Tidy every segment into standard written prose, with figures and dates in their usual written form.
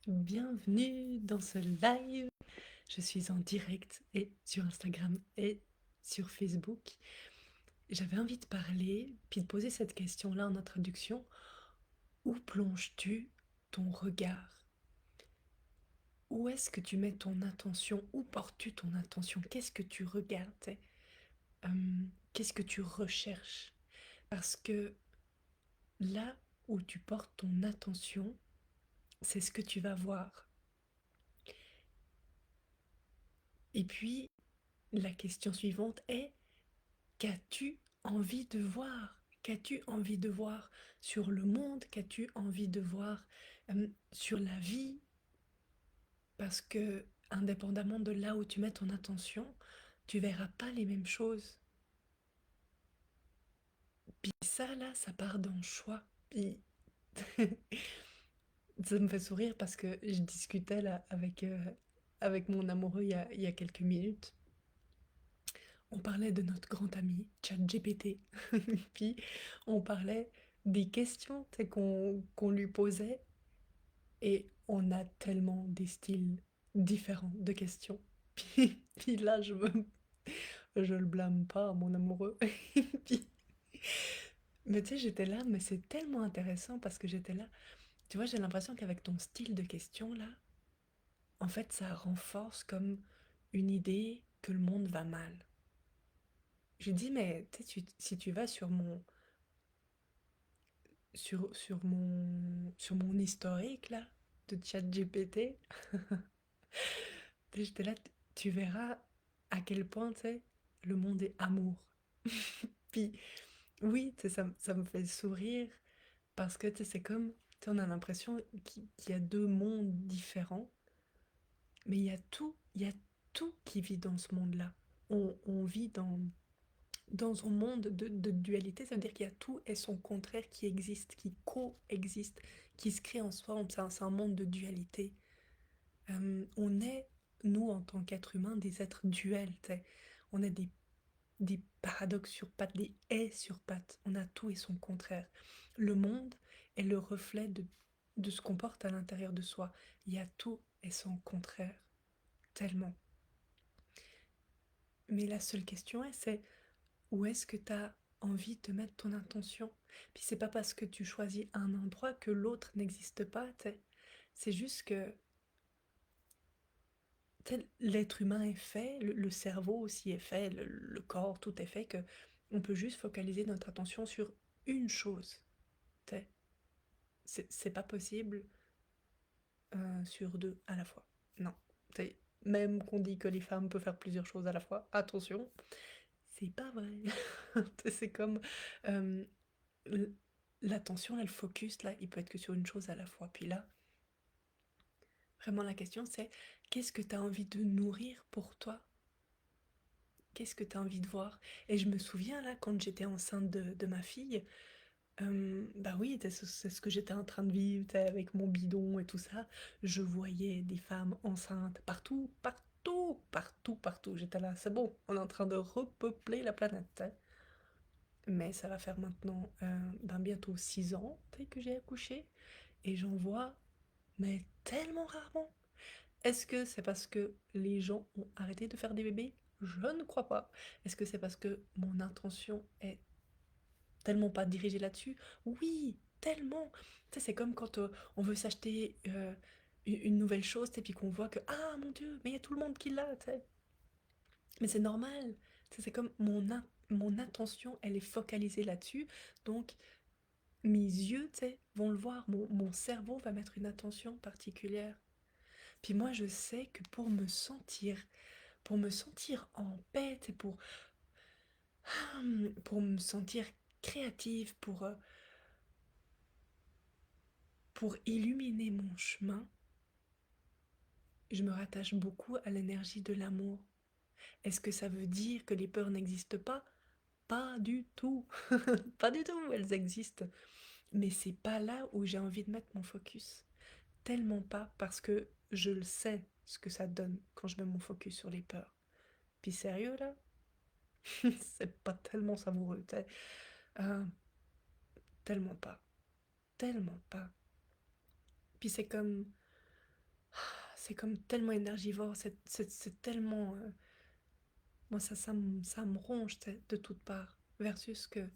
Bienvenue dans ce live. Je suis en direct et sur Instagram et sur Facebook. J'avais envie de parler, puis de poser cette question-là en introduction. Où plonges-tu ton regard? Où est-ce que tu mets ton attention? Où portes-tu ton attention? Qu'est-ce que tu regardes? Qu'est-ce que tu recherches? Parce que là où tu portes ton attention, c'est ce que tu vas voir. Et puis, la question suivante est, qu'as-tu envie de voir? Qu'as-tu envie de voir sur le monde? Qu'as-tu envie de voir sur la vie? Parce que, indépendamment de là où tu mets ton attention, tu verras pas les mêmes choses. Puis ça, là, ça part d'un choix. Puis ça me fait sourire parce que je discutais là avec mon amoureux il y a quelques minutes. On parlait de notre grand ami, ChatGPT. Puis on parlait des questions tu sais, qu'on lui posait et on a tellement des styles différents de questions. Puis là, je le blâme pas, mon amoureux. Puis- mais tu sais, j'étais là, mais c'est tellement intéressant parce que j'étais là. Tu vois, j'ai l'impression qu'avec ton style de question là, en fait, ça renforce comme une idée que le monde va mal. Je dis, mais tu sais, si tu vas sur mon historique là, de ChatGPT, j'étais là, tu verras à quel point, tu sais, le monde est amour. Puis oui, tu sais, ça me fait sourire parce que tu sais, c'est comme, tu sais, on a l'impression qu'il y a deux mondes différents, mais il y a tout qui vit dans ce monde-là. On vit dans un monde de dualité, ça veut dire qu'il y a tout et son contraire qui existe, qui coexiste, qui se crée en soi. C'est un monde de dualité. On est, nous, en tant qu'êtres humains, des êtres duels, tu sais. On a des paradoxes sur pattes, des et sur pattes. On a tout et son contraire. Le monde est le reflet de ce qu'on porte à l'intérieur de soi. Il y a tout et son contraire. Tellement. Mais la seule question est, c'est où est-ce que tu as envie de mettre ton intention? Puis c'est pas parce que tu choisis un endroit que l'autre n'existe pas, tu sais. C'est juste que tu sais, l'être humain est fait, le cerveau aussi est fait, le corps, tout est fait que on peut juste focaliser notre attention sur une chose. Tu sais. C'est pas possible sur deux à la fois. Non. Tu sais, même qu'on dit que les femmes peuvent faire plusieurs choses à la fois, attention, c'est pas vrai. Tu sais, c'est comme euh, l- l'attention, elle focus là, il peut être que sur une chose à la fois. Puis là, vraiment la question c'est qu'est-ce que tu as envie de nourrir pour toi? Qu'est-ce que tu as envie de voir? Et je me souviens là, quand j'étais enceinte de ma fille, bah oui, c'est ce que j'étais en train de vivre, t'sais, avec mon bidon et tout ça. Je voyais des femmes enceintes partout, partout, partout, partout. J'étais là, c'est bon, on est en train de repeupler la planète, t'sais. Mais ça va faire maintenant ben bientôt 6 ans que j'ai accouché et j'en vois, mais tellement rarement. Est-ce que c'est parce que les gens ont arrêté de faire des bébés? Je ne crois pas. Est-ce que c'est parce que mon intention est tellement pas dirigée là-dessus? Oui, tellement. Tu sais, c'est comme quand on veut s'acheter une nouvelle chose, et puis qu'on voit que, ah mon Dieu, mais il y a tout le monde qui l'a, tu sais. Mais c'est normal. Tu sais, c'est comme mon attention, elle est focalisée là-dessus. Donc, mes yeux, tu sais, vont le voir. Mon cerveau va mettre une attention particulière. Puis moi, je sais que pour me sentir en paix, et pour me sentir créative, pour illuminer mon chemin, je me rattache beaucoup à l'énergie de l'amour. Est-ce que ça veut dire que les peurs n'existent pas? Pas du tout. Pas du tout, elles existent. Mais c'est pas là où j'ai envie de mettre mon focus. Tellement pas, parce que je le sais ce que ça donne quand je mets mon focus sur les peurs. Puis sérieux là, c'est pas tellement savoureux, t'sais. Euh, tellement pas. Tellement pas. Puis c'est comme, C'est comme tellement énergivore, c'est tellement... moi, ça me ronge de toutes parts. Versus que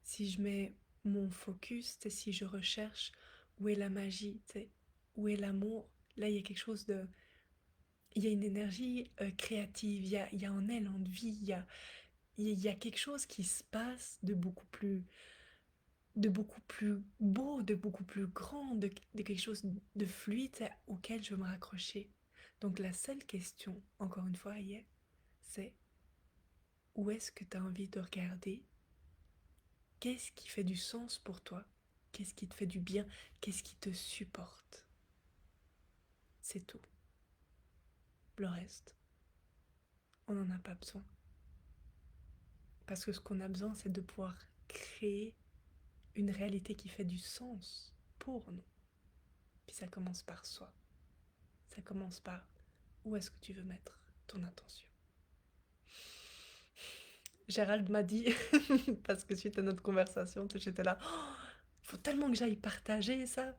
si je mets mon focus, si je recherche où est la magie, où est l'amour, là, il y a quelque chose de... Il y a une énergie créative, il y a un élan de vie, il y a quelque chose qui se passe de beaucoup plus beau, de beaucoup plus grand, de quelque chose de fluide auquel je veux me raccrocher. Donc la seule question, encore une fois, c'est où est-ce que tu as envie de regarder? Qu'est-ce qui fait du sens pour toi? Qu'est-ce qui te fait du bien? Qu'est-ce qui te supporte? C'est tout. Le reste, on n'en a pas besoin. Parce que ce qu'on a besoin, c'est de pouvoir créer une réalité qui fait du sens pour nous. Puis ça commence par soi. Ça commence par où est-ce que tu veux mettre ton attention. Gérald m'a dit, parce que suite à notre conversation, j'étais là, oh, faut tellement que j'aille partager ça.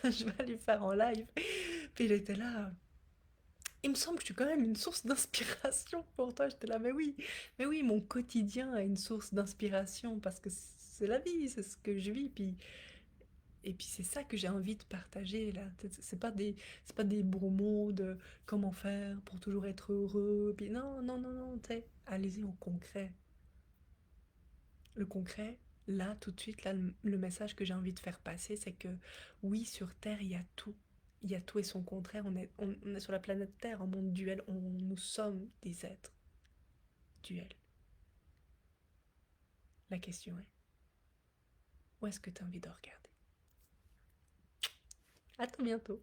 Je vais aller faire en live. Puis il était là, il me semble que je suis quand même une source d'inspiration pour toi. J'étais là, mais oui, mon quotidien est une source d'inspiration parce que c'est la vie, c'est ce que je vis. Et puis c'est ça que j'ai envie de partager là. C'est pas des beaux mots de comment faire pour toujours être heureux. Puis non, allez-y au concret. Le concret, là, tout de suite, là, le message que j'ai envie de faire passer, c'est que oui, sur Terre, il y a tout. Il y a tout et son contraire. On est sur la planète Terre, en monde duel. Nous sommes des êtres duels. La question est, où est-ce que tu as envie de regarder? À tout bientôt.